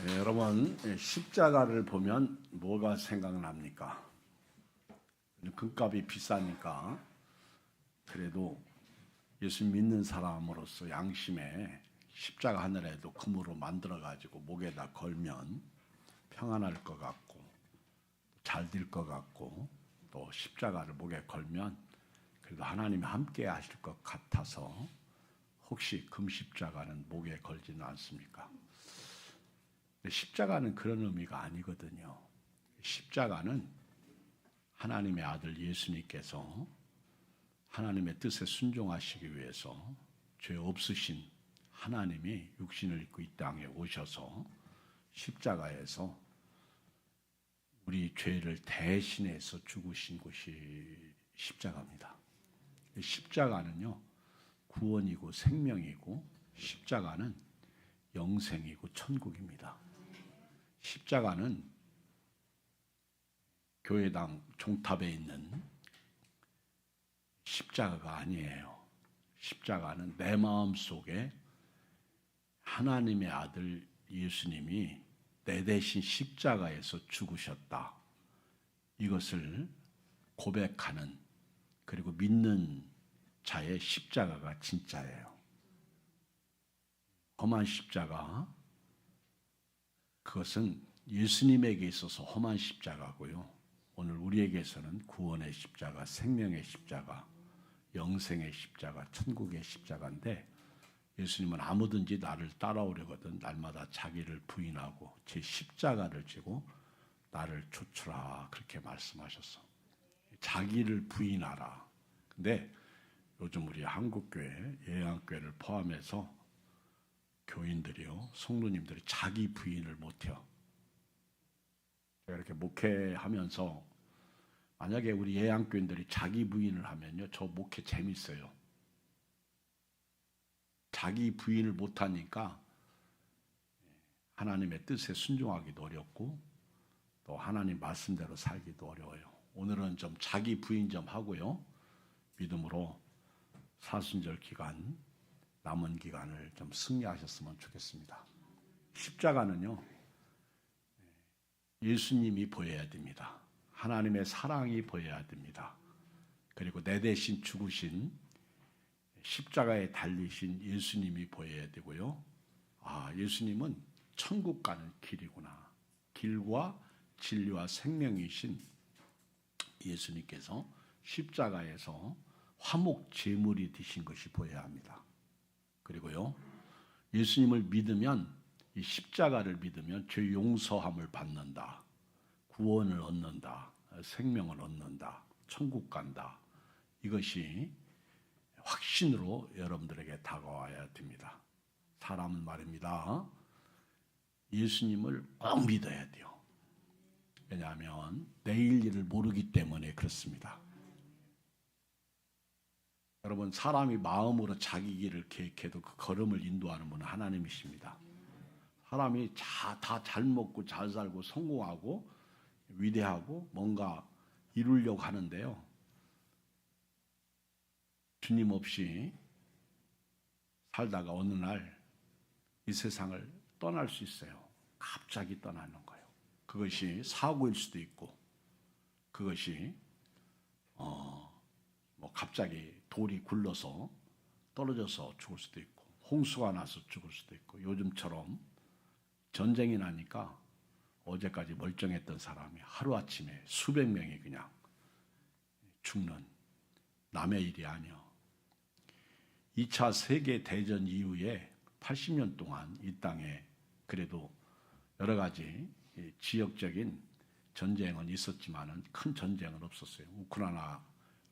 여러분, 십자가를 보면 뭐가 생각납니까? 금값이 비싸니까 그래도 예수 믿는 사람으로서 양심에 십자가 하늘에도 금으로 만들어가지고 목에다 걸면 평안할 것 같고 잘 될 것 같고 또 십자가를 목에 걸면 그래도 하나님이 함께 하실 것 같아서 혹시 금십자가는 목에 걸지는 않습니까? 십자가는 그런 의미가 아니거든요. 십자가는 하나님의 아들 예수님께서 하나님의 뜻에 순종하시기 위해서 죄 없으신 하나님이 육신을 입고 이 땅에 오셔서 십자가에서 우리 죄를 대신해서 죽으신 곳이 십자가입니다. 십자가는요, 구원이고 생명이고 십자가는 영생이고 천국입니다. 십자가는 교회당 종탑에 있는 십자가가 아니에요. 십자가는 내 마음 속에 하나님의 아들 예수님이 내 대신 십자가에서 죽으셨다. 이것을 고백하는 그리고 믿는 자의 십자가가 진짜예요. 험한 십자가, 그것은 예수님에게 있어서 험한 십자가고요. 오늘 우리에게서는 구원의 십자가, 생명의 십자가, 영생의 십자가, 천국의 십자가인데 예수님은 아무든지 나를 따라오려거든 날마다 자기를 부인하고 제 십자가를 지고 나를 좇으라 그렇게 말씀하셨어. 자기를 부인하라. 근데 요즘 우리 한국교회, 예양교회를 포함해서 교인들이요, 성도님들이 자기 부인을 못해요. 제가 이렇게 목회하면서 만약에 우리 예양교인들이 자기 부인을 하면요, 저 목회 재밌어요. 자기 부인을 못하니까 하나님의 뜻에 순종하기도 어렵고 또 하나님 말씀대로 살기도 어려워요. 오늘은 좀 자기 부인 좀 하고요, 믿음으로 사순절 기간, 남은 기간을 좀 승리하셨으면 좋겠습니다. 십자가는요, 예수님이 보여야 됩니다. 하나님의 사랑이 보여야 됩니다. 그리고 내 대신 죽으신 십자가에 달리신 예수님이 보여야 되고요. 아, 예수님은 천국 가는 길이구나. 길과 진리와 생명이신 예수님께서 십자가에서 화목 제물이 되신 것이 보여야 합니다. 그리고요, 예수님을 믿으면, 이 십자가를 믿으면 죄 용서함을 받는다, 구원을 얻는다, 생명을 얻는다, 천국 간다. 이것이 확신으로 여러분들에게 다가와야 됩니다. 사람은 말입니다, 예수님을 꼭 믿어야 돼요. 왜냐하면 내일 일을 모르기 때문에 그렇습니다. 여러분, 사람이 마음으로 자기 길을 계획해도 그 걸음을 인도하는 분은 하나님이십니다. 사람이 다 잘 먹고 잘 살고 성공하고 위대하고 뭔가 이루려고 하는데요, 주님 없이 살다가 어느 날 이 세상을 떠날 수 있어요. 갑자기 떠나는 거예요. 그것이 사고일 수도 있고, 그것이 갑자기 돌이 굴러서 떨어져서 죽을 수도 있고, 홍수가 나서 죽을 수도 있고, 요즘처럼 전쟁이 나니까 어제까지 멀쩡했던 사람이 하루아침에 수백 명이 그냥 죽는 남의 일이 아니요. 2차 세계대전 이후에 80년 동안 이 땅에 그래도 여러 가지 지역적인 전쟁은 있었지만은 큰 전쟁은 없었어요.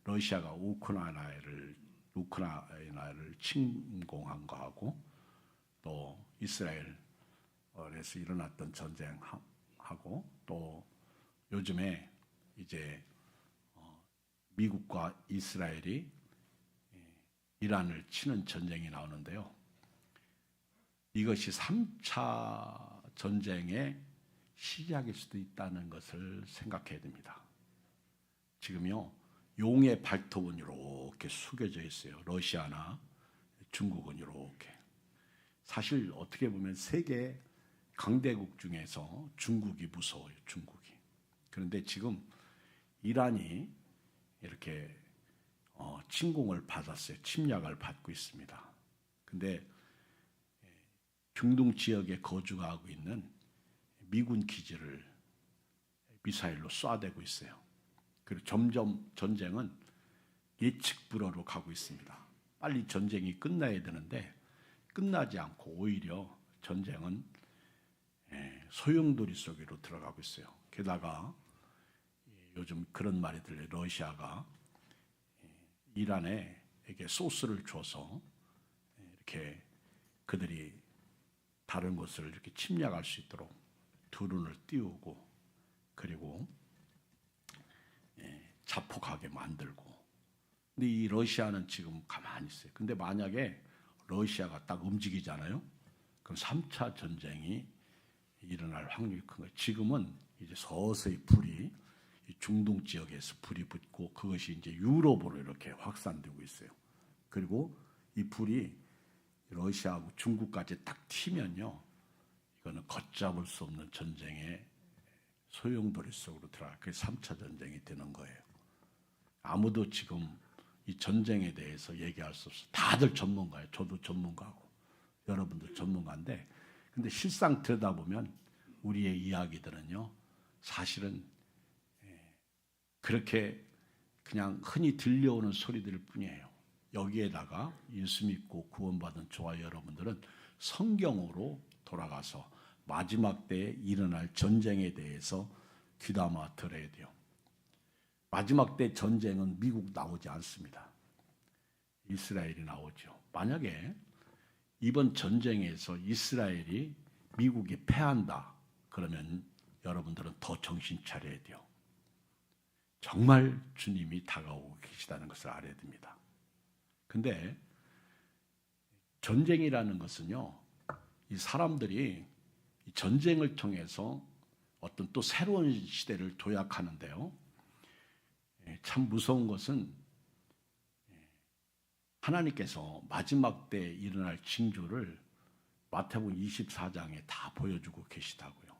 러시아가 우크라이나를 침공한 거하고 또 이스라엘에서 일어났던 전쟁하고 또 요즘에 이제 미국과 이스라엘이 이란을 치는 전쟁이 나오는데요, 이것이 3차 전쟁의 시작일 수도 있다는 것을 생각해야 됩니다. 지금요, 용의 발톱은 이렇게 숙여져 있어요. 러시아나 중국은 이렇게. 사실 어떻게 보면 세계 강대국 중에서 중국이 무서워요. 중국이. 그런데 지금 이란이 이렇게 침공을 받았어요. 침략을 받고 있습니다. 근데 중동 지역에 거주하고 있는 미군 기지를 미사일로 쏴대고 있어요. 그리고 점점 전쟁은 예측 불허로 가고 있습니다. 빨리 전쟁이 끝나야 되는데 끝나지 않고 오히려 전쟁은 소용돌이 속으로 들어가고 있어요. 게다가 요즘 그런 말이 들려요. 러시아가 이란에게 소스를 줘서 이렇게 그들이 다른 곳을 이렇게 침략할 수 있도록 드론을 띄우고 그리고 자폭하게 만들고. 근데 이 러시아는 지금 가만히 있어요. 근데 만약에 러시아가 딱 움직이잖아요. 그럼 3차 전쟁이 일어날 확률이 큰 거예요. 지금은 이제 서서히 불이 중동 지역에서 불이 붙고 그것이 이제 유럽으로 이렇게 확산되고 있어요. 그리고 이 불이 러시아하고 중국까지 딱 튀면요, 이거는 걷잡을 수 없는 전쟁의 소용돌이 속으로 들어가. 그게 3차 전쟁이 되는 거예요. 아무도 지금 이 전쟁에 대해서 얘기할 수 없어요. 다들 전문가예요. 저도 전문가고 여러분도 전문가인데, 근데 실상 들여다보면 우리의 이야기들은요, 사실은 그렇게 그냥 흔히 들려오는 소리들 뿐이에요. 여기에다가 예수 믿고 구원받은 저와 여러분들은 성경으로 돌아가서 마지막 때에 일어날 전쟁에 대해서 귀담아 들어야 돼요. 마지막 때 전쟁은 미국 나오지 않습니다. 이스라엘이 나오죠. 만약에 이번 전쟁에서 이스라엘이 미국이 패한다 그러면 여러분들은 더 정신 차려야 돼요. 정말 주님이 다가오고 계시다는 것을 알아야 됩니다. 근데 전쟁이라는 것은요, 이 사람들이 이 전쟁을 통해서 어떤 또 새로운 시대를 도약하는데요, 참 무서운 것은 하나님께서 마지막 때 일어날 징조를 마태복음 24장에 다 보여주고 계시다고요.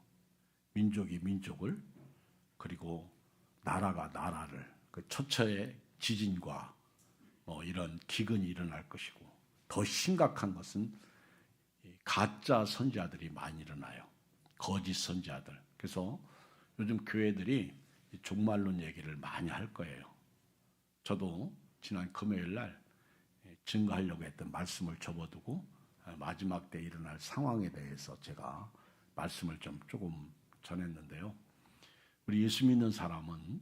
민족이 민족을, 그리고 나라가 나라를, 그 처처의 지진과 이런 기근이 일어날 것이고, 더 심각한 것은 가짜 선지자들이 많이 일어나요. 거짓 선지자들. 그래서 요즘 교회들이 종말론 얘기를 많이 할 거예요. 저도 지난 금요일 날 증거하려고 했던 말씀을 접어두고 마지막 때 일어날 상황에 대해서 제가 말씀을 조금 전했는데요. 우리 예수 믿는 사람은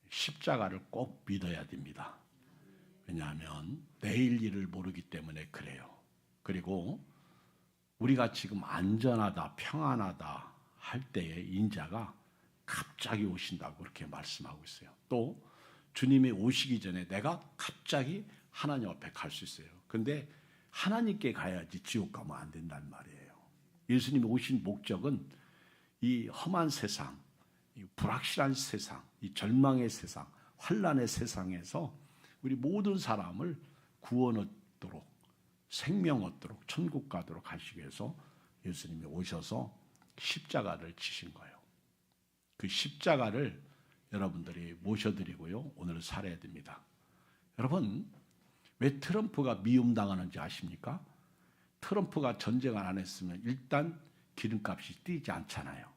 십자가를 꼭 믿어야 됩니다. 왜냐하면 내일 일을 모르기 때문에 그래요. 그리고 우리가 지금 안전하다, 평안하다 할 때에 인자가 갑자기 오신다고 그렇게 말씀하고 있어요. 또 주님이 오시기 전에 내가 갑자기 하나님 앞에 갈 수 있어요. 그런데 하나님께 가야지 지옥 가면 안 된다는 말이에요. 예수님이 오신 목적은 이 험한 세상, 이 불확실한 세상, 이 절망의 세상, 환난의 세상에서 우리 모든 사람을 구원 얻도록, 생명 얻도록, 천국 가도록 하시기 위해서 예수님이 오셔서 십자가를 지신 거예요. 그 십자가를 여러분들이 모셔드리고요, 오늘 살아야 됩니다. 여러분, 왜 트럼프가 미움당하는지 아십니까? 트럼프가 전쟁을 안 했으면 일단 기름값이 뛰지 않잖아요.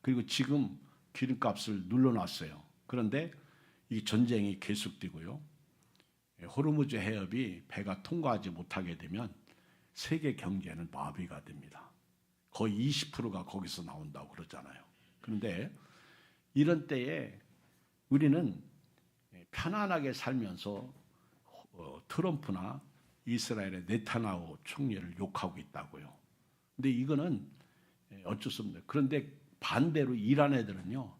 그리고 지금 기름값을 눌러놨어요. 그런데 이 전쟁이 계속되고요, 호르무즈 해협이 배가 통과하지 못하게 되면 세계 경제는 마비가 됩니다. 거의 20%가 거기서 나온다고 그러잖아요. 그런데 이런 때에 우리는 편안하게 살면서 트럼프나 이스라엘의 네타냐후 총리를 욕하고 있다고요. 근데 이거는 어쩔 수 없네요. 그런데 반대로 이란 애들은요,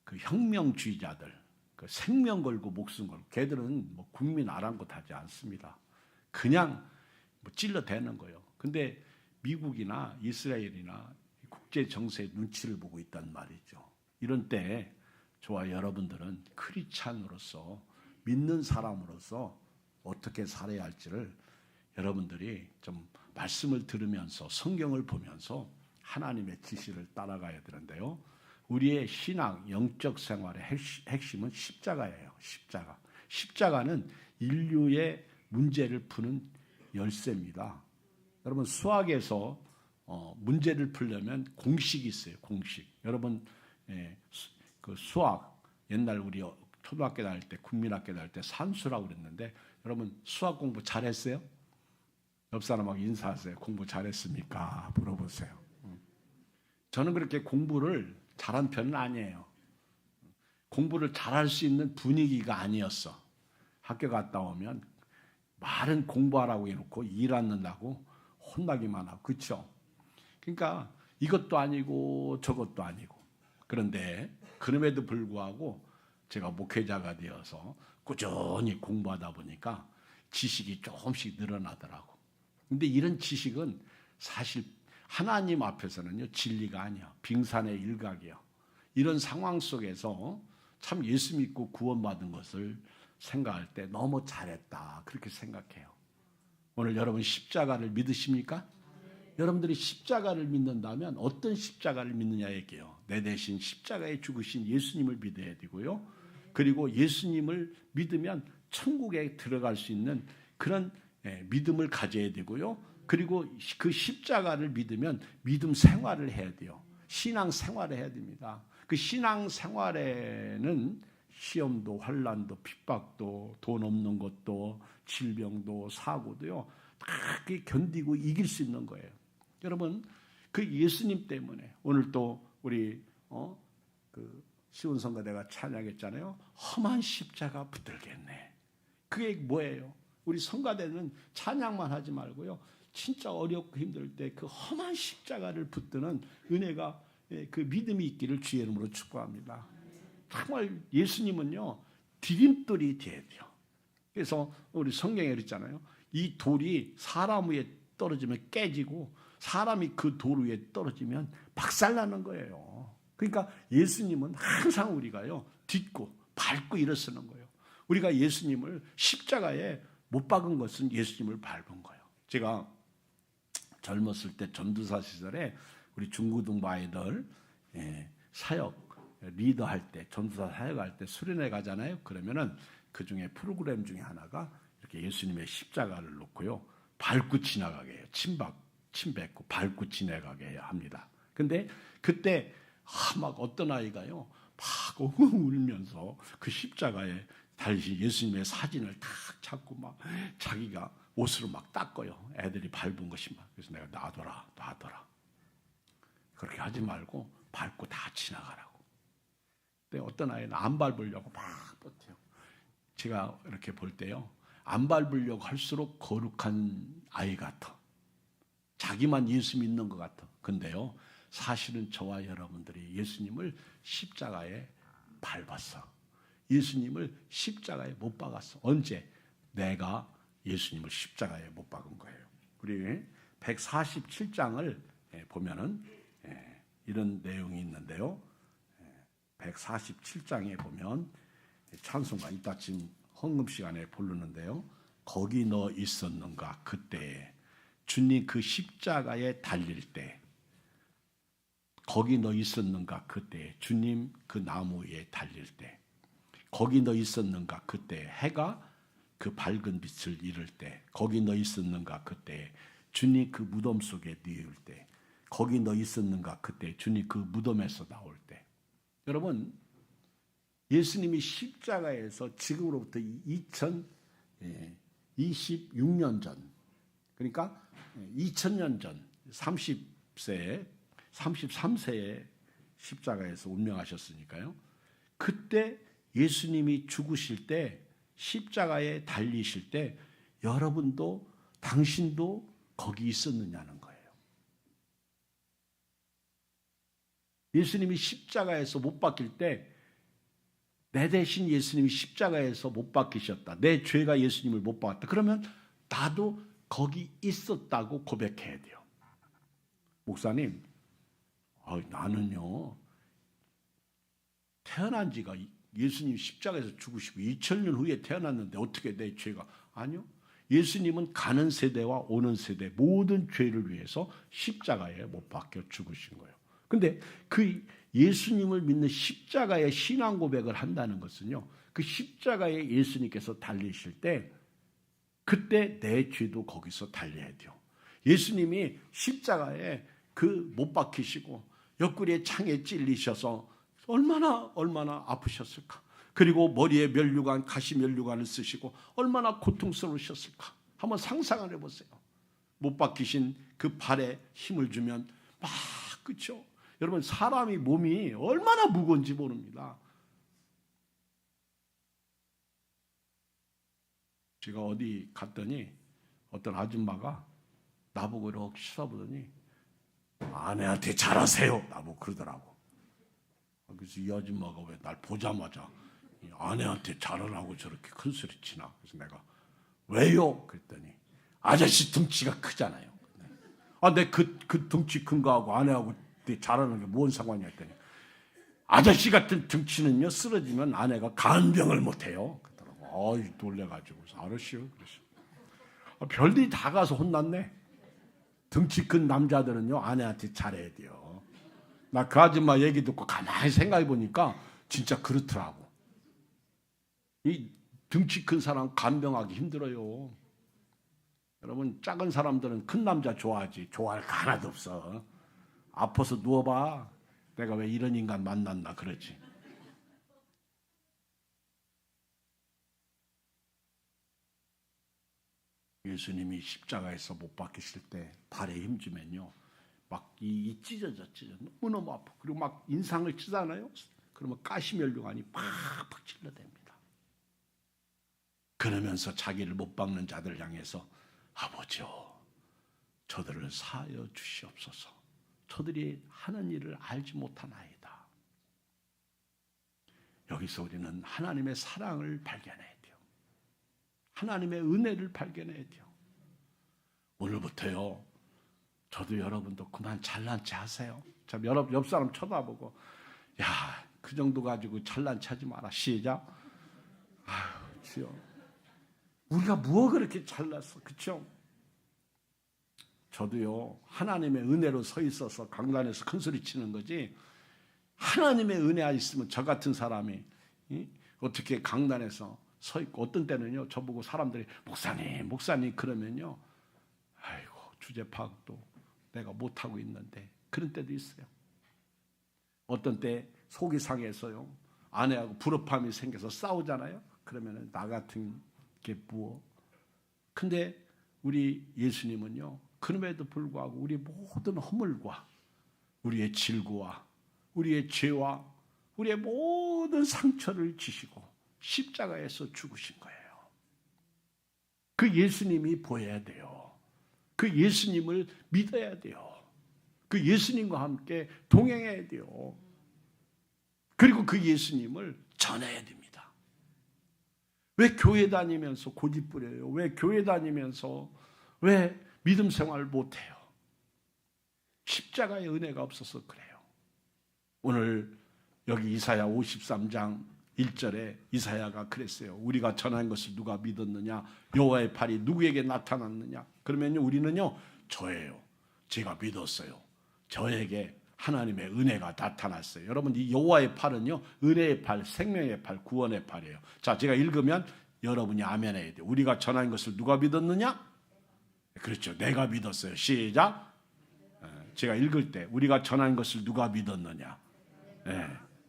그 혁명주의자들, 그 생명 걸고 목숨 걸고, 걔들은 뭐 국민 아랑곳하지 않습니다. 그냥 뭐 찔러대는 거예요. 근데 미국이나 이스라엘이나 국제 정세의 눈치를 보고 있단 말이죠. 이런 때 저와 여러분들은 크리스찬으로서, 믿는 사람으로서 어떻게 살아야 할지를 여러분들이 좀 말씀을 들으면서 성경을 보면서 하나님의 지시를 따라가야 되는데요. 우리의 신앙, 영적 생활의 핵심은 십자가예요. 십자가. 십자가는 인류의 문제를 푸는 열쇠입니다. 여러분 수학에서 문제를 풀려면 공식이 있어요. 공식. 여러분 그 수학 옛날 우리 초등학교 다닐 때 국민학교 다닐 때 산수라고 그랬는데 여러분 수학 공부 잘했어요? 옆 사람하고 인사하세요. 공부 잘했습니까? 물어보세요. 저는 그렇게 공부를 잘한 편은 아니에요. 공부를 잘할 수 있는 분위기가 아니었어. 학교 갔다 오면 말은 공부하라고 해놓고 일 안 는다고 혼나기만 하고. 그렇죠? 그러니까 이것도 아니고 저것도 아니고. 그런데 그럼에도 불구하고 제가 목회자가 되어서 꾸준히 공부하다 보니까 지식이 조금씩 늘어나더라고. 근데 이런 지식은 사실 하나님 앞에서는요 진리가 아니야. 빙산의 일각이야. 이런 상황 속에서 참 예수 믿고 구원받은 것을 생각할 때 너무 잘했다 그렇게 생각해요. 오늘 여러분 십자가를 믿으십니까? 여러분들이 십자가를 믿는다면 어떤 십자가를 믿느냐 얘기해요. 내 대신 십자가에 죽으신 예수님을 믿어야 되고요. 그리고 예수님을 믿으면 천국에 들어갈 수 있는 그런 믿음을 가져야 되고요. 그리고 그 십자가를 믿으면 믿음 생활을 해야 돼요. 신앙 생활을 해야 됩니다. 그 신앙 생활에는 시험도 환난도 핍박도 돈 없는 것도 질병도 사고도요. 다 견디고 이길 수 있는 거예요. 여러분 그 예수님 때문에 오늘 또 우리 그 시온 성가대가 찬양했잖아요. 험한 십자가 붙들겠네. 그게 뭐예요? 우리 성가대는 찬양만 하지 말고요. 진짜 어렵고 힘들 때 그 험한 십자가를 붙드는 은혜가 그 믿음이 있기를 주의 이름으로 축복합니다. 정말 예수님은요 디딤돌이 돼야 돼요. 그래서 우리 성경에 그랬잖아요. 이 돌이 사람 위에 떨어지면 깨지고 사람이 그 돌 위에 떨어지면 박살나는 거예요. 그러니까 예수님은 항상 우리가요 딛고 밟고 일어서는 거예요. 우리가 예수님을 십자가에 못 박은 것은 예수님을 밟은 거예요. 제가 젊었을 때 전도사 시절에 우리 중고등부 아이들 사역 리더할 때 전도사 사역할 때 수련회 가잖아요. 그러면은 그 중에 프로그램 중에 하나가 이렇게 예수님의 십자가를 놓고요 밟고 지나가게 해요. 침 뱉고 밟고 지나가게 합니다. 근데 그때 막 어떤 아이가요 막 울면서 그 십자가에 달리신 예수님의 사진을 탁 잡고 막 자기가 옷으로 막 닦아요. 애들이 밟은 것이 막. 그래서 내가 놔둬라. 그렇게 하지 말고 밟고 다 지나가라고. 근데 어떤 아이는 안 밟으려고 막 버텨요. 제가 이렇게 볼 때요. 안 밟으려고 할수록 거룩한 아이 같아. 자기만 예수 믿는 것 같아. 근데요. 사실은 저와 여러분들이 예수님을 십자가에 밟았어. 예수님을 십자가에 못 박았어. 언제? 내가 예수님을 십자가에 못 박은 거예요. 우리 147장을 보면은 이런 내용이 있는데요. 147장에 보면 찬송가 이따 지금 헌금 시간에 부르는데요. 거기 너 있었는가 그때 주님 그 십자가에 달릴 때 거기 너 있었는가 그때 주님 그 나무 위에 달릴 때 거기 너 있었는가 그때 해가 그 밝은 빛을 잃을 때 거기 너 있었는가 그때 주님 그 무덤 속에 누울 때 거기 너 있었는가 그때 주님 그 무덤에서 나올 때 여러분 예수님이 십자가에서 지금으로부터 2026년 전 그러니까 2000년 전 30세에 33세에 십자가에서 운명하셨으니까요. 그때 예수님이 죽으실 때 십자가에 달리실 때 여러분도 당신도 거기 있었느냐는 거예요. 예수님이 십자가에서 못 박힐 때 내 대신 예수님이 십자가에서 못 박히셨다. 내 죄가 예수님을 못 박았다. 그러면 나도 거기 있었다고 고백해야 돼요. 목사님, 나는요 태어난 지가 예수님 십자가에서 죽으시고 2000년 후에 태어났는데 어떻게 내 죄가 아니요. 예수님은 가는 세대와 오는 세대 모든 죄를 위해서 십자가에 못 박혀 죽으신 거예요. 근데 그 예수님을 믿는 십자가의 신앙 고백을 한다는 것은요, 그 십자가에 예수님께서 달리실 때 그때 내 죄도 거기서 달려야 돼요. 예수님이 십자가에 그 못 박히시고 옆구리에 창에 찔리셔서 얼마나 아프셨을까. 그리고 머리에 면류관, 가시 면류관을 쓰시고 얼마나 고통스러우셨을까. 한번 상상을 해보세요. 못 박히신 그 발에 힘을 주면 막, 그렇죠? 여러분, 사람이 몸이 얼마나 무거운지 모릅니다. 제가 어디 갔더니 어떤 아줌마가 나보고 이렇게 쳐다보더니 아내한테 잘하세요 나보고 그러더라고. 그래서 이 아줌마가 왜 날 보자마자 아내한테 잘하라고 저렇게 큰 소리 치나. 그래서 내가 왜요? 그랬더니 아저씨 등치가 크잖아요. 내 그 등치 큰 거하고 아내하고 잘하는 게 뭔 상관이야 했더니 아저씨 같은 등치는요 쓰러지면 아내가 간병을 못해요. 그러더라고. 놀래가지고 알았어요. 그랬어. 별일이 다 가서 혼났네. 등치 큰 남자들은요 아내한테 잘해야 돼요. 나 그 아줌마 얘기 듣고 가만히 생각해 보니까 진짜 그렇더라고. 이 등치 큰 사람 간병하기 힘들어요. 여러분, 작은 사람들은 큰 남자 좋아하지. 좋아할 거 하나도 없어. 아파서 누워봐. 내가 왜 이런 인간 만났나 그러지. 예수님이 십자가에서 못 박히실 때 발에 힘주면요 막 이 찢어져 너무너무 아프고, 그리고 막 인상을 찌잖아요. 그러면 가시면류관이 팍팍 찔러댑니다. 그러면서 자기를 못 박는 자들 향해서 아버지요 저들을 사하여 주시옵소서. 저들이 하는 일을 알지 못하나이다. 여기서 우리는 하나님의 사랑을 발견해야 돼요. 하나님의 은혜를 발견해야 돼요. 오늘부터요 저도 여러분도 그만 잘난 체 하세요. 참 옆 사람 쳐다보고 야, 그 정도 가지고 잘난 체 하지 마라. 시작. 아유, 주여. 우리가 뭐가 그렇게 잘났어. 그렇죠? 저도요 하나님의 은혜로 서 있어서 강단에서 큰 소리 치는 거지, 하나님의 은혜가 있으면 저 같은 사람이 어떻게 강단에서 서 있고, 어떤 때는요 저보고 사람들이 목사님 그러면요 아이고 주제 파악도 내가 못하고 있는데, 그런 때도 있어요. 어떤 때 속이 상해서요 아내하고 불협화음이 생겨서 싸우잖아요. 그러면 나 같은 게 무엇. 근데 우리 예수님은요 그럼에도 불구하고 우리 모든 허물과 우리의 질고와 우리의 죄와 우리의 모든 상처를 지시고 십자가에서 죽으신 거예요. 그 예수님이 보여야 돼요. 그 예수님을 믿어야 돼요. 그 예수님과 함께 동행해야 돼요. 그리고 그 예수님을 전해야 됩니다. 왜 교회 다니면서 고집부려요? 왜 교회 다니면서 왜 믿음 생활을 못해요? 십자가의 은혜가 없어서 그래요. 오늘 여기 이사야 53장 1절에 이사야가 그랬어요. 우리가 전한 것을 누가 믿었느냐? 여호와의 팔이 누구에게 나타났느냐? 그러면요 우리는요 저예요. 제가 믿었어요. 저에게 하나님의 은혜가 나타났어요. 여러분, 이 여호와의 팔은요 은혜의 팔, 생명의 팔, 구원의 팔이에요. 자, 제가 읽으면 여러분이 아멘 해야 돼요. 우리가 전한 것을 누가 믿었느냐? 그렇죠. 내가 믿었어요. 시작. 제가 읽을 때 우리가 전한 것을 누가 믿었느냐?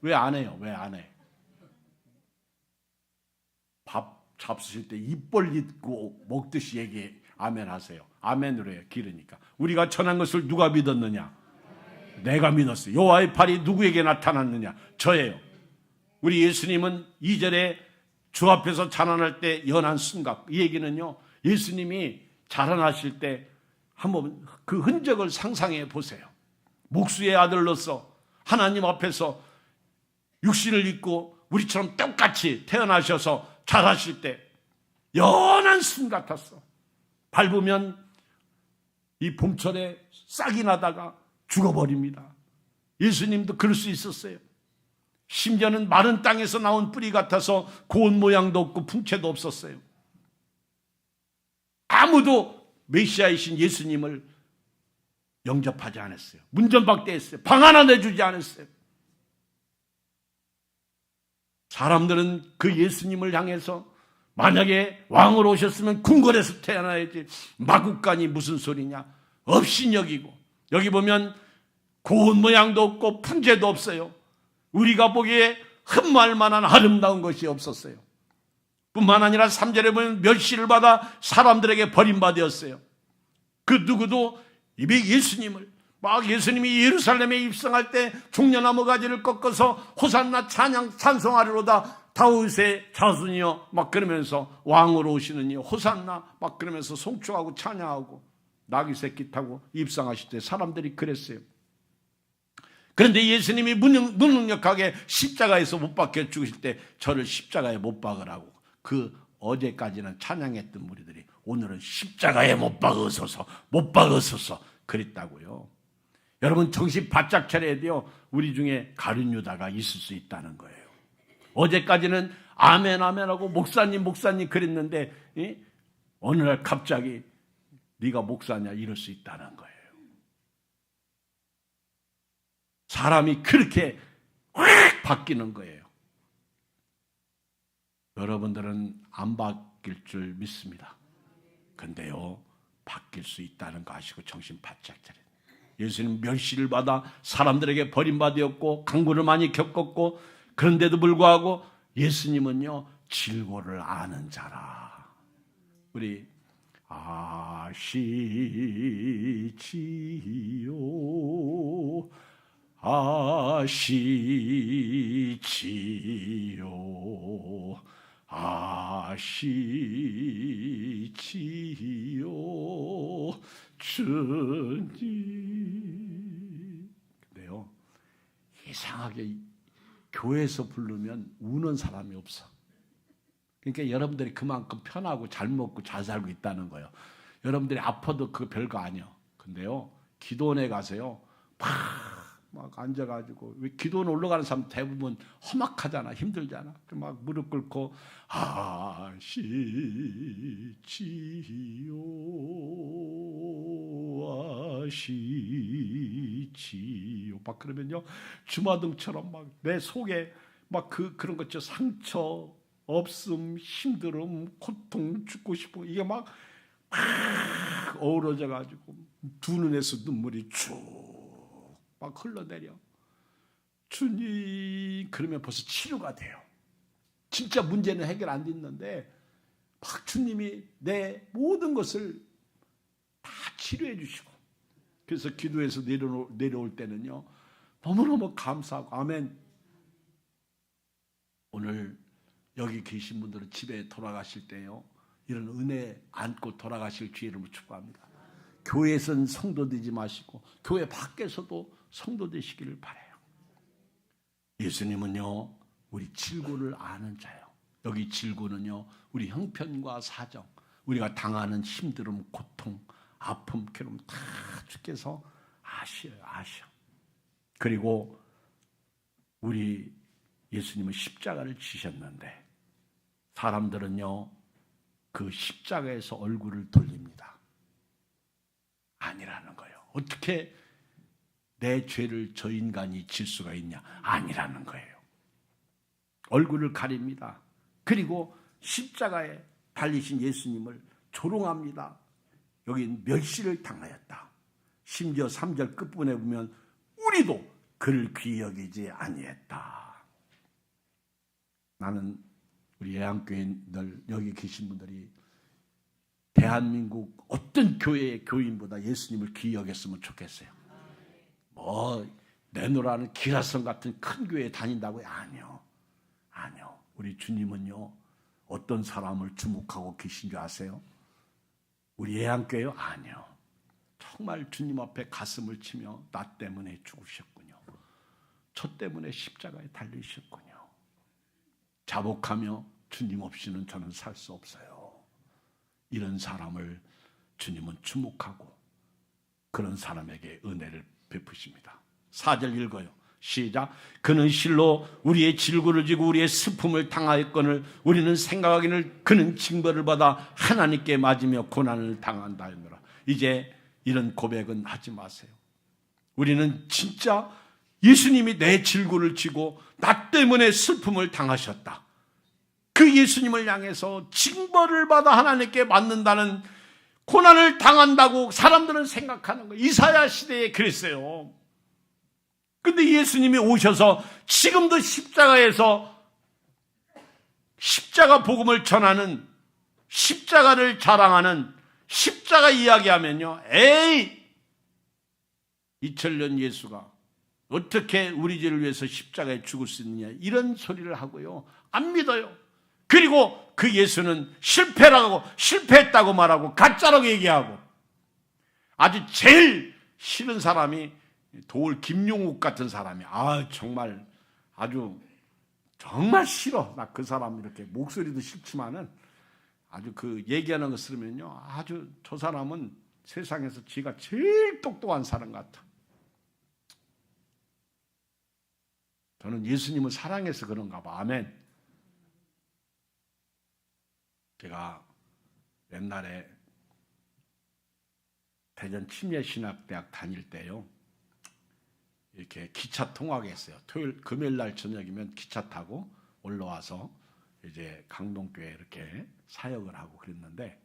왜 안 해요? 왜 안 해? 밥 잡수실 때 입 벌리고 먹듯이 얘기 아멘 하세요. 아멘으로 해요. 기르니까. 우리가 전한 것을 누가 믿었느냐? 내가 믿었어요. 여호와의 팔이 누구에게 나타났느냐? 저예요. 우리 예수님은 2절에 주 앞에서 자라날 때 연한 순각, 이 얘기는요 예수님이 자라나실 때 한번 그 흔적을 상상해 보세요. 목수의 아들로서 하나님 앞에서 육신을 입고 우리처럼 똑같이 태어나셔서 자라실 때 연한 순 같았어. 밟으면 이 봄철에 싹이 나다가 죽어버립니다. 예수님도 그럴 수 있었어요. 심지어는 마른 땅에서 나온 뿌리 같아서 고운 모양도 없고 풍채도 없었어요. 아무도 메시아이신 예수님을 영접하지 않았어요. 문전박대했어요. 방 하나 내주지 않았어요. 사람들은 그 예수님을 향해서 만약에 왕으로 오셨으면 궁궐에서 태어나야지, 마국간이 무슨 소리냐, 업신여기고, 여기 보면 고운 모양도 없고 풍재도 없어요. 우리가 보기에 흠모할 만한 아름다운 것이 없었어요. 뿐만 아니라 3절에 보면 멸시를 받아 사람들에게 버림받았어요. 그 누구도 입에 예수님이 예루살렘에 입성할 때 종려나무 가지를 꺾어서 호산나 찬양 찬송하리로다, 다윗의 자손이여 막 그러면서 왕으로 오시는 이 호산나 막 그러면서 송축하고 찬양하고 나귀 새끼 타고 입성하실 때 사람들이 그랬어요. 그런데 예수님이 무능력하게 십자가에서 못 박혀 죽으실 때 저를 십자가에 못 박으라고, 그 어제까지는 찬양했던 무리들이 오늘은 십자가에 못 박으소서, 못 박으소서 그랬다고요. 여러분 정신 바짝 차려야 돼요. 우리 중에 가룟 유다가 있을 수 있다는 거예요. 어제까지는 아멘 아멘하고 목사님 그랬는데 어느 날 갑자기 네가 목사냐 이럴 수 있다는 거예요. 사람이 그렇게 확 바뀌는 거예요. 여러분들은 안 바뀔 줄 믿습니다. 근데요, 바뀔 수 있다는 거 아시고 정신 바짝 차려요. 예수님 멸시를 받아 사람들에게 버림받았고 강구를 많이 겪었고, 그런데도 불구하고 예수님은요 질고를 아는 자라. 우리 아시지요 주님. 근데요 이상하게 교회에서 부르면 우는 사람이 없어. 그러니까 여러분들이 그만큼 편하고 잘 먹고 잘 살고 있다는 거예요. 여러분들이 아파도 그거 별거 아니에요. 근데요 기도원에 가세요 막 앉아가지고, 왜 기도원 올라가는 사람 대부분 험악하잖아, 힘들잖아. 막 무릎 꿇고 아시지요 막 그러면요 주마등처럼 막 내 속에 막 그런 거죠. 상처, 없음, 힘듦, 고통, 죽고 싶고 이게 막 어우러져 가지고 두 눈에서 눈물이 쭉 막 흘러내려. 주님, 그러면 벌써 치료가 돼요. 진짜 문제는 해결 안 됐는데 막 주님이 내 모든 것을 다 치료해 주시고, 그래서 기도해서 내려올 때는요 너무너무 감사하고. 아멘. 오늘 여기 계신 분들은 집에 돌아가실 때요 이런 은혜 안고 돌아가실 기회를 축복합니다. 교회에서는 성도 되지 마시고 교회 밖에서도 성도 되시기를 바라요. 예수님은요 우리 질고를 아는 자예요. 여기 질고는요 우리 형편과 사정, 우리가 당하는 힘듦, 고통, 아픔, 괴로움 다 주께서 아셔. 그리고 우리 예수님은 십자가를 지셨는데 사람들은요 그 십자가에서 얼굴을 돌립니다. 아니라는 거예요. 어떻게 내 죄를 저 인간이 질 수가 있냐? 아니라는 거예요. 얼굴을 가립니다. 그리고 십자가에 달리신 예수님을 조롱합니다. 여긴 멸시를 당하였다. 심지어 3절 끝부분에 보면 우리도 그를 귀히 여기지 아니했다. 나는 우리 예한교인들 여기 계신 분들이 대한민국 어떤 교회의 교인보다 예수님을 귀히 여겼으면 좋겠어요. 내노라는 기라성 같은 큰 교회에 다닌다고요? 아니요. 우리 주님은요 어떤 사람을 주목하고 계신 줄 아세요? 우리 예한교회요? 아니요. 정말 주님 앞에 가슴을 치며 나 때문에 죽으셨군요. 저 때문에 십자가에 달리셨군요. 자복하며 주님 없이는 저는 살 수 없어요. 이런 사람을 주님은 주목하고 그런 사람에게 은혜를 베푸십니다. 4절 읽어요. 시작. 그는 실로 우리의 질고를 지고 우리의 슬픔을 당하였거늘 우리는 생각하기를 그는 징벌을 받아 하나님께 맞으며 고난을 당한다 하느라. 이제 이런 고백은 하지 마세요. 우리는 진짜 예수님이 내 질고를 지고 나 때문에 슬픔을 당하셨다. 그 예수님을 향해서 징벌을 받아 하나님께 맞는다는, 고난을 당한다고 사람들은 생각하는 거예요. 이사야 시대에 그랬어요. 근데 예수님이 오셔서 지금도 십자가에서 십자가 복음을 전하는, 십자가를 자랑하는, 십자가 이야기하면요, 에이, 2000년 예수가 어떻게 우리 죄를 위해서 십자가에 죽을 수 있느냐, 이런 소리를 하고요, 안 믿어요. 그리고 그 예수는 실패라고, 실패했다고 말하고 가짜라고 얘기하고, 아주 제일 싫은 사람이 도울 김용욱 같은 사람이, 정말 아주 정말 싫어. 나 그 사람 이렇게 목소리도 싫지만은 아주 그 얘기하는 거 들으면요, 아주 저 사람은 세상에서 지가 제일 똑똑한 사람 같아. 저는 예수님을 사랑해서 그런가 봐. 아멘. 제가 옛날에 대전 침례신학대학 다닐 때요, 이렇게 기차 통학을 했어요. 금요일 날 저녁이면 기차 타고 올라와서 이제 강동교회 이렇게 사역을 하고 그랬는데,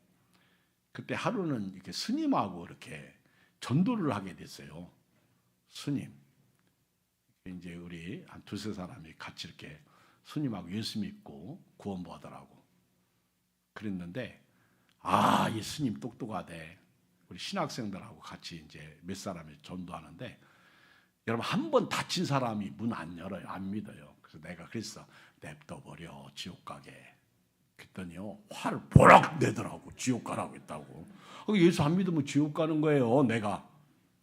그때 하루는 이렇게 스님하고 이렇게 전도를 하게 됐어요. 스님. 이제 우리 한 두세 사람이 같이 이렇게 스님하고 예수 믿고 구원받으라고 그랬는데, 이 스님 똑똑하대. 우리 신학생들하고 같이 이제 몇 사람이 전도하는데, 여러분, 한 번 다친 사람이 문 안 열어요. 안 믿어요. 그래서 내가 그랬어. 냅둬버려, 지옥 가게. 그랬더니요, 화를 보락 내더라고. 지옥 가라고 했다고. 예수 안 믿으면 지옥 가는 거예요, 내가.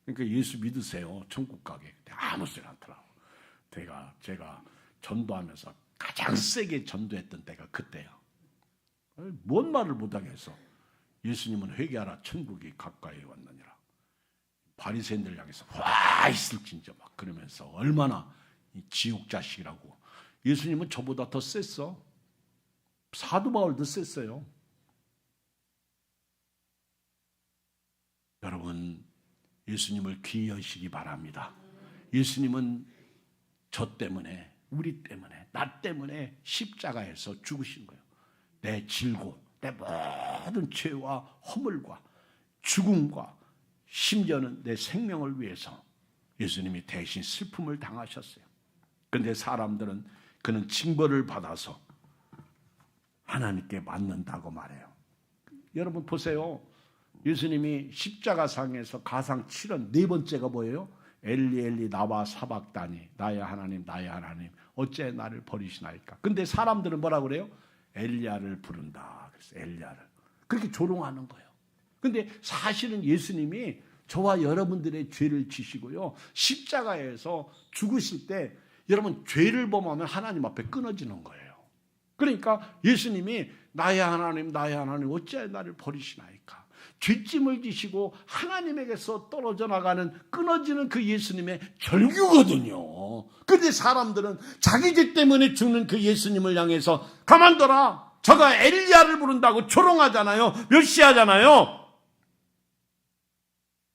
그러니까 예수 믿으세요, 천국 가게. 아무 소리 안 하더라고. 제가 전도하면서 가장 세게 전도했던 때가 그때야. 뭔 말을 못하게 해서, 예수님은 회개하라, 천국이 가까이 왔느니라. 바리새인들 향해서 와 있을진저 막 그러면서, 얼마나 지옥 자식이라고. 예수님은 저보다 더 셌어. 사도 바울도 셌어요. 여러분, 예수님을 귀히 여시기 바랍니다. 예수님은 저 때문에, 우리 때문에, 나 때문에 십자가에서 죽으신 거예요. 내 질고, 내 모든 죄와 허물과 죽음과 심지어는 내 생명을 위해서 예수님이 대신 슬픔을 당하셨어요. 그런데 사람들은 그는 징벌을 받아서 하나님께 맞는다고 말해요. 여러분 보세요. 예수님이 십자가상에서 가상 7원, 네 번째가 뭐예요? 엘리 엘리 나와 사박다니, 나의 하나님 나의 하나님 어째 나를 버리시나이까. 근데 사람들은 뭐라 그래요? 엘리야를 부른다. 그래서 엘리야를 그렇게 조롱하는 거예요. 근데 사실은 예수님이 저와 여러분들의 죄를 지시고요, 십자가에서 죽으실 때 여러분 죄를 범하면 하나님 앞에 끊어지는 거예요. 그러니까 예수님이 나의 하나님 나의 하나님 어찌하여 나를 버리시나이까, 죄짐을 지시고 하나님에게서 떨어져 나가는, 끊어지는 그 예수님의 절규거든요. 그런데 사람들은 자기 죄 때문에 죽는 그 예수님을 향해서 가만둬라, 저가 엘리야를 부른다고 조롱하잖아요. 멸시하잖아요.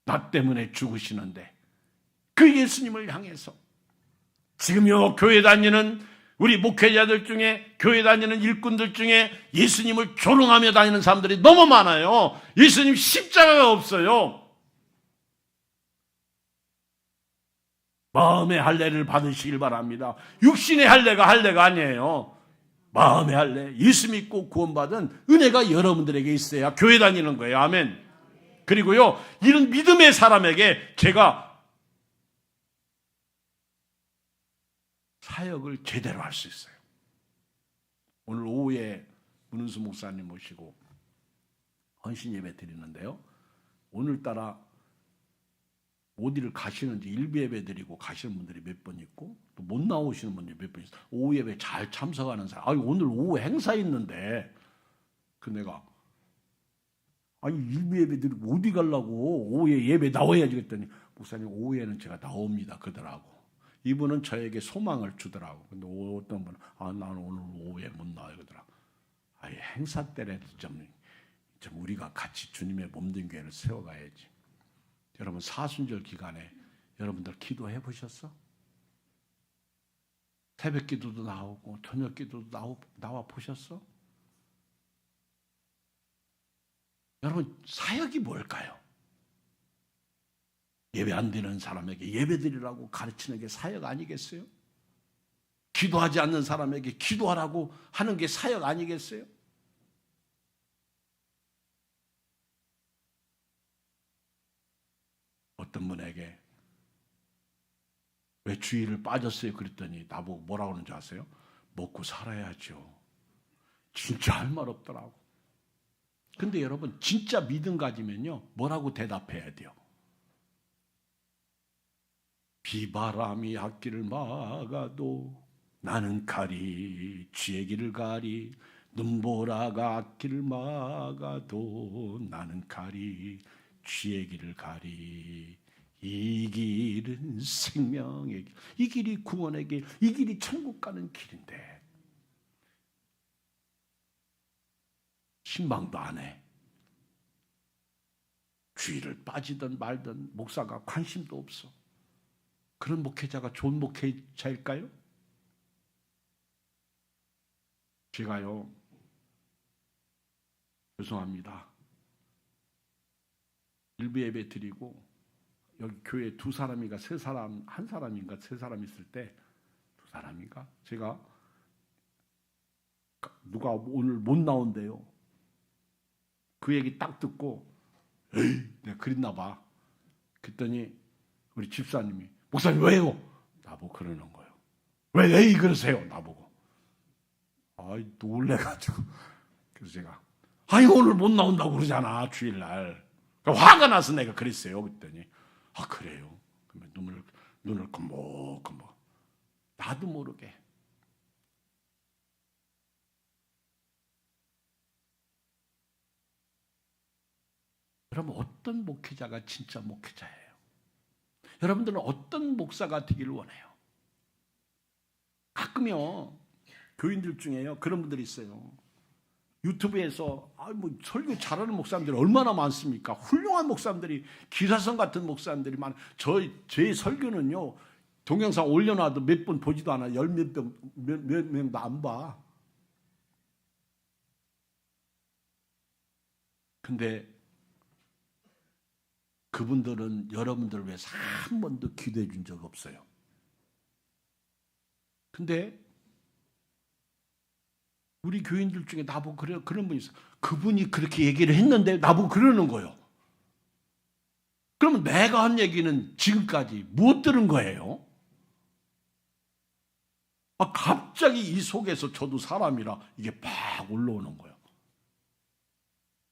나 때문에 죽으시는데 그 예수님을 향해서 지금요, 교회 다니는 우리 목회자들 중에, 교회 다니는 일꾼들 중에 예수님을 조롱하며 다니는 사람들이 너무 많아요. 예수님 십자가가 없어요. 마음의 할례를 받으시길 바랍니다. 육신의 할례가 아니에요. 마음의 할례, 예수 믿고 구원받은 은혜가 여러분들에게 있어야 교회 다니는 거예요. 아멘. 그리고요, 이런 믿음의 사람에게 제가 사역을 제대로 할 수 있어요. 오늘 오후에 문은수 목사님 모시고 헌신 예배 드리는데요, 오늘따라 어디를 가시는지 일부 예배 드리고 가시는 분들이 몇 번 있고 또 못 나오시는 분들이 몇 번 있어요. 오후 예배 잘 참석하는 사람, 오늘 오후 행사 있는데, 그 내가 일부 예배 드리고 어디 가려고, 오후에 예배 나와야지 그랬더니 목사님 오후에는 제가 나옵니다 그러더라고. 이분은 저에게 소망을 주더라고. 근데 어떤 분은 나는 오늘 오후에 못 나와요 그러더라고. 행사 때라도 좀 우리가 같이 주님의 몸된 교회를 세워가야지. 여러분 사순절 기간에 여러분들 기도해 보셨어? 새벽 기도도 나오고 저녁 기도도 나와 보셨어? 여러분 사역이 뭘까요? 예배 안 드리는 사람에게 예배 드리라고 가르치는 게 사역 아니겠어요? 기도하지 않는 사람에게 기도하라고 하는 게 사역 아니겠어요? 어떤 분에게 왜 주일을 빠졌어요? 그랬더니 나보고 뭐라고 하는 줄 아세요? 먹고 살아야죠. 진짜 할 말 없더라고. 근데 여러분 진짜 믿음 가지면요 뭐라고 대답해야 돼요? 비바람이 앞길을 막아도 나는 가리 주의 길을 가리 눈보라가 앞길을 막아도 나는 가리 주의 길을 가리 이 길은 생명의 길, 이 길이 구원의 길, 이 길이 천국 가는 길인데 신방도 안 해. 주일을 빠지든 말든 목사가 관심도 없어. 그런 목회자가 좋은 목회자일까요? 제가요 죄송합니다. 일부 예배 드리고 여기 교회 두 사람인가 세 사람, 한 사람인가 세 사람 있을 때 두 사람인가 제가 누가 오늘 못 나온대요. 그 얘기 딱 듣고 에이 내가 그랬나 봐. 그랬더니 우리 집사님이 목사님 왜요? 나보고 그러는 거예요. 왜 에이 그러세요? 나보고. 놀래가지고 그래서 제가 오늘 못 나온다고 그러잖아 주일날. 화가 나서 내가 그랬어요. 그랬더니 그래요? 그러면 눈을 껌먹껌먹 나도 모르게 여러분 어떤 목회자가 진짜 목회자예요? 여러분들은 어떤 목사가 되기를 원해요? 가끔요 교인들 중에요 그런 분들이 있어요. 유튜브에서 설교 잘하는 목사님들이 얼마나 많습니까? 훌륭한 목사님들이 기사성 같은 목사님들이 많아요. 제 설교는요 동영상 올려놔도 몇 번 보지도 않아. 몇 명도 안 봐. 근데 그분들은 여러분들을 위해서 한 번도 기도해 준 적 없어요. 근데 우리 교인들 중에 나보고 그런 분이 있어요. 그분이 그렇게 얘기를 했는데 나보고 그러는 거예요. 그러면 내가 한 얘기는 지금까지 못 들은 거예요? 갑자기 이 속에서 저도 사람이라 이게 팍 올라오는 거예요.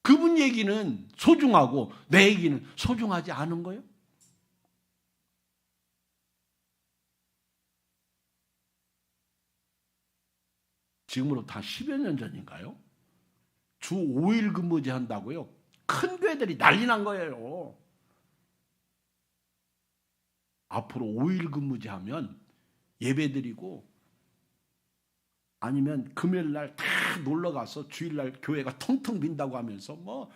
그분 얘기는 소중하고 내 얘기는 소중하지 않은 거예요? 지금으로부터 한 10여 년 전인가요? 주 5일 근무제 한다고요? 큰 교회들이 난리 난 거예요. 앞으로 5일 근무제 하면 예배드리고 아니면 금요일 날 다 놀러 가서 주일날 교회가 텅텅 빈다고 하면서 뭐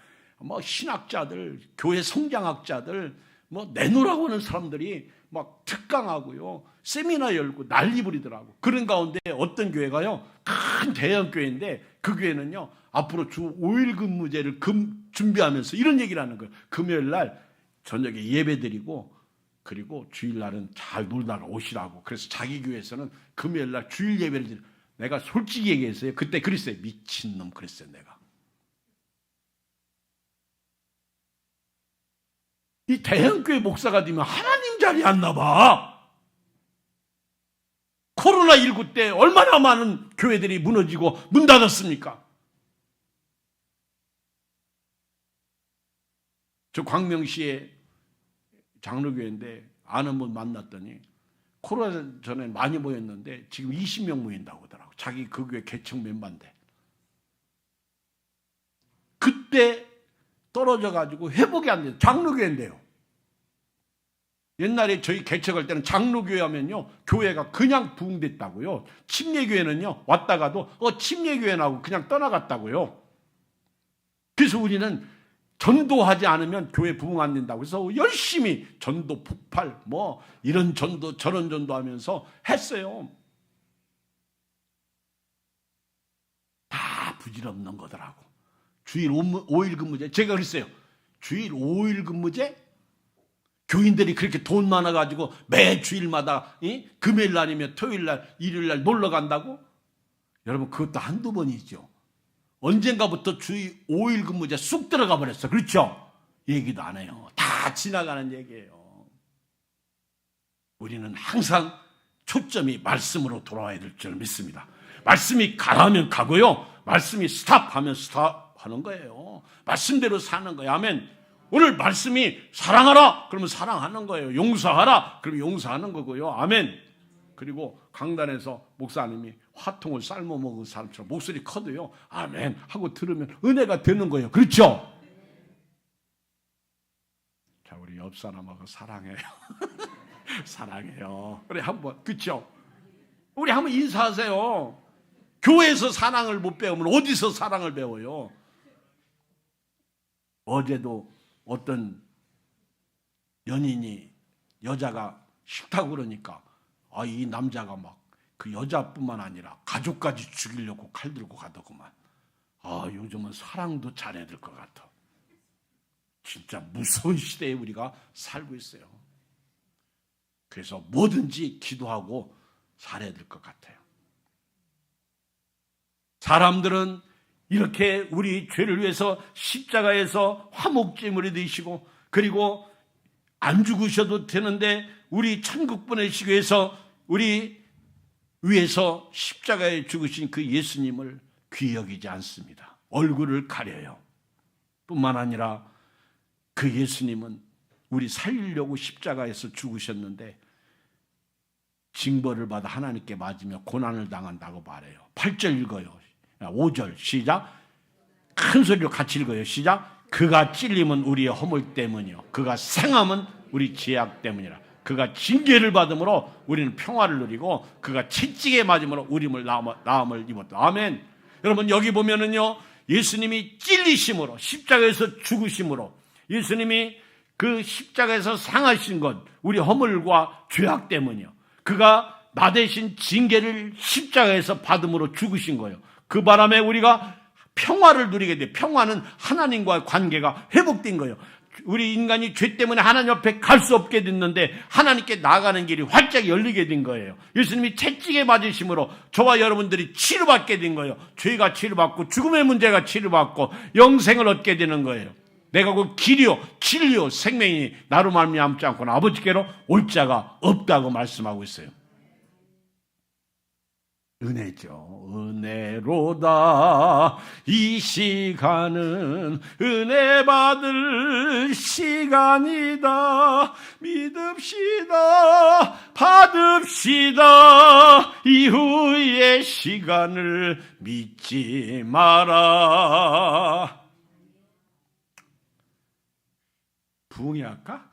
신학자들, 교회 성장학자들 내놓으라고 하는 사람들이 막 특강하고요. 세미나 열고 난리 부리더라고. 그런 가운데 어떤 교회가요. 큰 대형 교회인데 그 교회는요. 앞으로 주 5일 근무제를 준비하면서 이런 얘기를 하는 거예요. 금요일 날 저녁에 예배드리고 그리고 주일날은 잘 놀다가 오시라고. 그래서 자기 교회에서는 금요일 날 주일 예배를 드리고 내가 솔직히 얘기했어요. 그때 그랬어요. 미친놈 그랬어요. 내가. 이 대형교회 목사가 되면 하나님 자리 안 나봐. 코로나19 때 얼마나 많은 교회들이 무너지고 문 닫았습니까? 저 광명시의 장로교회인데 아는 분 만났더니 코로나 전에 많이 모였는데 지금 20명 모인다고 하더라고. 자기 그 교회 개척 멤버인데. 그때 떨어져가지고 회복이 안 돼요. 장로교회인데요. 옛날에 저희 개척할 때는 장로교회 하면요, 교회가 그냥 부흥됐다고요. 침례교회는요, 왔다가도 침례교회나고 그냥 떠나갔다고요. 그래서 우리는 전도하지 않으면 교회 부흥 안 된다고 해서 열심히 전도 폭발, 이런 전도 저런 전도 하면서 했어요. 다 부질없는 거더라고. 주일 5일 근무제. 제가 그랬어요. 주일 5일 근무제? 교인들이 그렇게 돈 많아가지고 매 주일마다 금요일 날이면 토요일 날, 일요일 날 놀러 간다고? 여러분, 그것도 한두 번이죠. 언젠가부터 주일 5일 근무제 쑥 들어가 버렸어. 그렇죠? 얘기도 안 해요. 다 지나가는 얘기예요. 우리는 항상 초점이 말씀으로 돌아와야 될 줄 믿습니다. 말씀이 가라면 가고요, 말씀이 스탑하면 스탑하는 거예요. 말씀대로 사는 거예요. 아멘. 오늘 말씀이 사랑하라 그러면 사랑하는 거예요. 용서하라 그러면 용서하는 거고요. 아멘. 그리고 강단에서 목사님이 화통을 삶아 먹은 사람처럼 목소리 커도요, 아멘 하고 들으면 은혜가 되는 거예요. 그렇죠? 자, 우리 옆 사람하고 사랑해요. 사랑해요. 우리 한번, 그렇죠? 우리 한번 인사하세요. 교회에서 사랑을 못 배우면 어디서 사랑을 배워요? 어제도 어떤 연인이 여자가 싫다고 그러니까 이 남자가 막 그 여자뿐만 아니라 가족까지 죽이려고 칼 들고 가더구만. 요즘은 사랑도 잘해야 될 것 같아. 진짜 무서운 시대에 우리가 살고 있어요. 그래서 뭐든지 기도하고 살아야 될 것 같아요. 사람들은 이렇게 우리 죄를 위해서 십자가에서 화목제물이 되시고, 그리고 안 죽으셔도 되는데 우리 천국 보내시기 위해서 우리 위해서 십자가에 죽으신 그 예수님을 귀히 여기지 않습니다. 얼굴을 가려요. 뿐만 아니라 그 예수님은 우리 살리려고 십자가에서 죽으셨는데 징벌을 받아 하나님께 맞으며 고난을 당한다고 말해요. 8절 읽어요. 5절 시작. 큰 소리로 같이 읽어요. 시작. 그가 찔림은 우리의 허물 때문이요, 그가 상함은 우리 죄악 때문이라. 그가 징계를 받음으로 우리는 평화를 누리고 그가 채찍에 맞음으로 우리를 나음을 입었다. 아멘. 여러분, 여기 보면은요, 예수님이 찔리심으로, 십자가에서 죽으심으로, 예수님이 그 십자가에서 상하신 것, 우리 허물과 죄악 때문이요, 그가 나 대신 징계를 십자가에서 받음으로 죽으신 거예요. 그 바람에 우리가 평화를 누리게 돼. 평화는 하나님과의 관계가 회복된 거예요. 우리 인간이 죄 때문에 하나님 앞에 갈 수 없게 됐는데 하나님께 나아가는 길이 활짝 열리게 된 거예요. 예수님이 채찍에 맞으심으로 저와 여러분들이 치료받게 된 거예요. 죄가 치료받고 죽음의 문제가 치료받고 영생을 얻게 되는 거예요. 내가 그 길이요 진리요 생명이 나로 말미암지 않고는 아버지께로 올 자가 없다고 말씀하고 있어요. 은혜죠. 은혜로다. 이 시간은 은혜 받을 시간이다. 믿읍시다. 받읍시다. 이후의 시간을 믿지 마라. 부흥이 할까?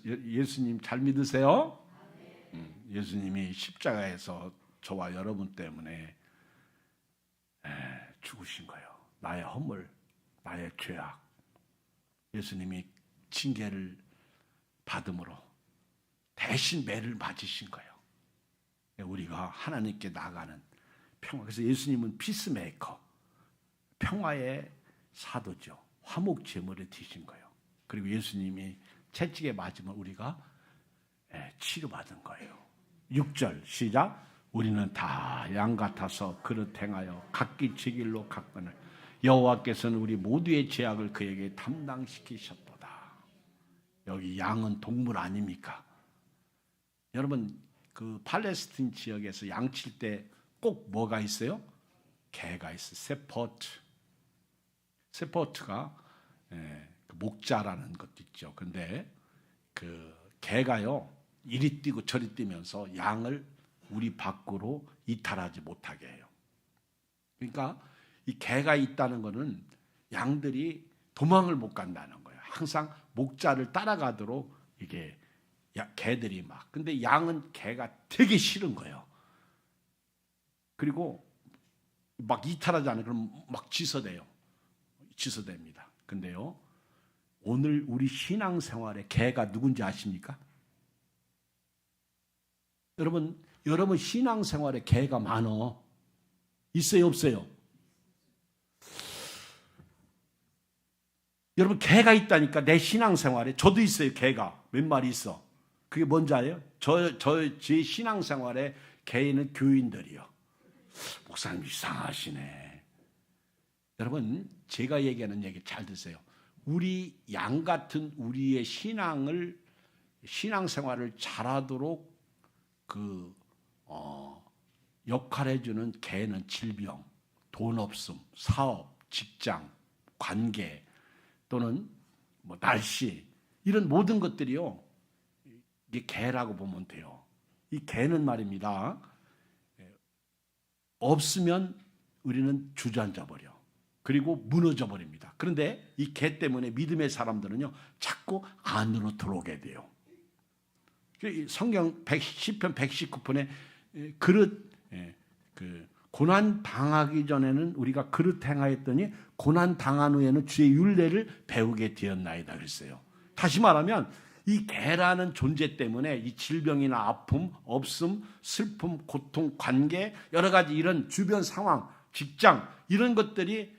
예수님 잘 믿으세요? 예수님이 십자가에서 저와 여러분 때문에 죽으신 거예요. 나의 허물, 나의 죄악. 예수님이 징계를 받음으로 대신 매를 맞으신 거예요. 우리가 하나님께 나가는 평화. 그래서 예수님은 피스메이커, 평화의 사도죠. 화목 제물을 드신 거예요. 그리고 예수님이 채찍에 맞으면 우리가 치료받은 거예요. 6절 시작. 우리는 다 양 같아서 그릇 행하여 각기 제 길로 갔거늘 여호와께서는 우리 모두의 죄악을 그에게 담당시키셨도다. 여기 양은 동물 아닙니까? 여러분, 그 팔레스틴 지역에서 양 칠 때 꼭 뭐가 있어요? 개가 있어요. 세포트가 목자라는 것도 있죠. 근데 그 개가요, 이리 뛰고 저리 뛰면서 양을 우리 밖으로 이탈하지 못하게 해요. 그러니까 이 개가 있다는 것은 양들이 도망을 못 간다는 거예요. 항상 목자를 따라가도록 이게 개들이 막. 근데 양은 개가 되게 싫은 거예요. 그리고 막 이탈하지 않으면 그럼 막 지서대요. 지서댑니다. 근데요, 오늘 우리 신앙생활에 개가 누군지 아십니까? 여러분 신앙생활에 개가 많어. 있어요, 없어요? 여러분, 개가 있다니까. 내 신앙생활에 저도 있어요. 개가 몇 마리 있어. 그게 뭔지 알아요? 제 신앙생활에 개는 교인들이요. 목사님 이상하시네. 여러분, 제가 얘기하는 얘기 잘 듣세요. 우리 양 같은 우리의 신앙생활을 잘하도록 역할해주는 개는 질병, 돈 없음, 사업, 직장, 관계 또는 뭐 날씨, 이런 모든 것들이요, 이게 개라고 보면 돼요. 이 개는 말입니다, 없으면 우리는 주저앉아 버려. 그리고 무너져 버립니다. 그런데 이 개 때문에 믿음의 사람들은요, 자꾸 안으로 들어오게 돼요. 성경 시편 119편에 고난 당하기 전에는 우리가 그릇 행하였더니 고난 당한 후에는 주의 율례를 배우게 되었나이다 그랬어요. 다시 말하면 이 개라는 존재 때문에 이 질병이나 아픔, 없음, 슬픔, 고통, 관계, 여러 가지 이런 주변 상황, 직장, 이런 것들이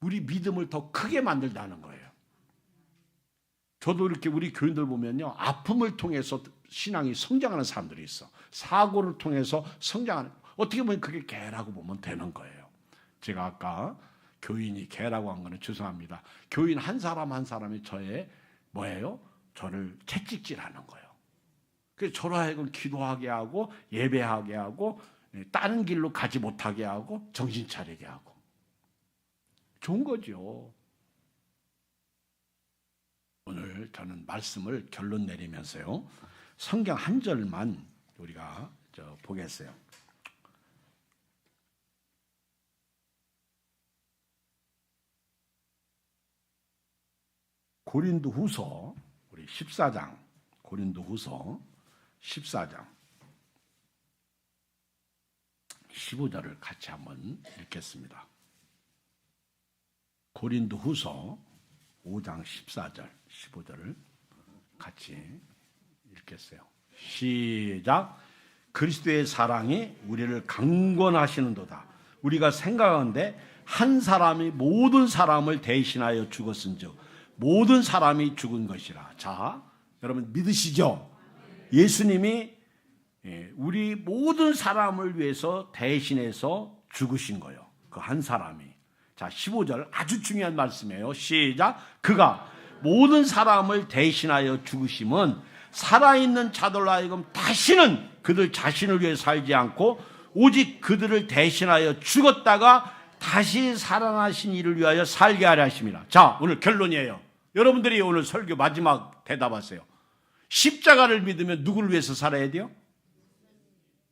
우리 믿음을 더 크게 만들다는 거예요. 저도 이렇게 우리 교인들 보면요, 아픔을 통해서 신앙이 성장하는 사람들이 있어. 사고를 통해서 성장하는, 어떻게 보면 그게 개라고 보면 되는 거예요. 제가 아까 교인이 개라고 한 거는 죄송합니다. 교인 한 사람 한 사람이 저를 채찍질하는 거예요. 그래서 저로 하여금 기도하게 하고 예배하게 하고 다른 길로 가지 못하게 하고 정신 차리게 하고. 좋은 거죠. 오늘 저는 말씀을 결론 내리면서요, 성경 한 절만 우리가 보겠어요. 고린도후서 우리 14장, 고린도후서 14장 15절을 같이 한번 읽겠습니다. 고린도후서 5장 14절 15절을 같이 읽겠어요. 시작. 그리스도의 사랑이 우리를 강권하시는도다. 우리가 생각하는데 한 사람이 모든 사람을 대신하여 죽었은즉 모든 사람이 죽은 것이라. 자, 여러분 믿으시죠? 예수님이 우리 모든 사람을 위해서 대신해서 죽으신 거예요. 그 한 사람이. 자, 15절 아주 중요한 말씀이에요. 시작. 그가 모든 사람을 대신하여 죽으심은 살아있는 자들로 하여금 다시는 그들 자신을 위해 살지 않고 오직 그들을 대신하여 죽었다가 다시 살아나신 이를 위하여 살게 하려 하심이라. 자, 오늘 결론이에요. 여러분들이 오늘 설교 마지막 대답하세요. 십자가를 믿으면 누구를 위해서 살아야 돼요?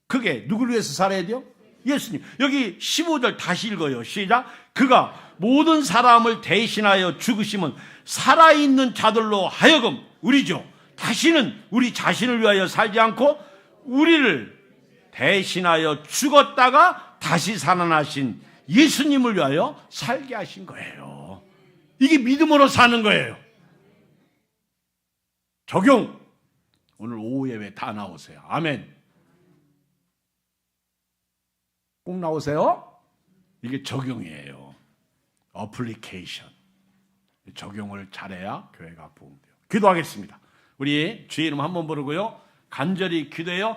그게 누구를 위해서 살아야 돼요? 예수님. 여기 15절 다시 읽어요. 시작. 그가 모든 사람을 대신하여 죽으심은 살아있는 자들로 하여금, 우리죠, 다시는 우리 자신을 위하여 살지 않고 우리를 대신하여 죽었다가 다시 살아나신 예수님을 위하여 살게 하신 거예요. 이게 믿음으로 사는 거예요. 적용. 오늘 오후 예배 다 나오세요. 아멘. 꼭 나오세요. 이게 적용이에요. 어플리케이션. 적용을 잘해야 교회가 부흥돼요. 기도하겠습니다. 우리 주의 이름 한번 부르고요, 간절히 기도해요.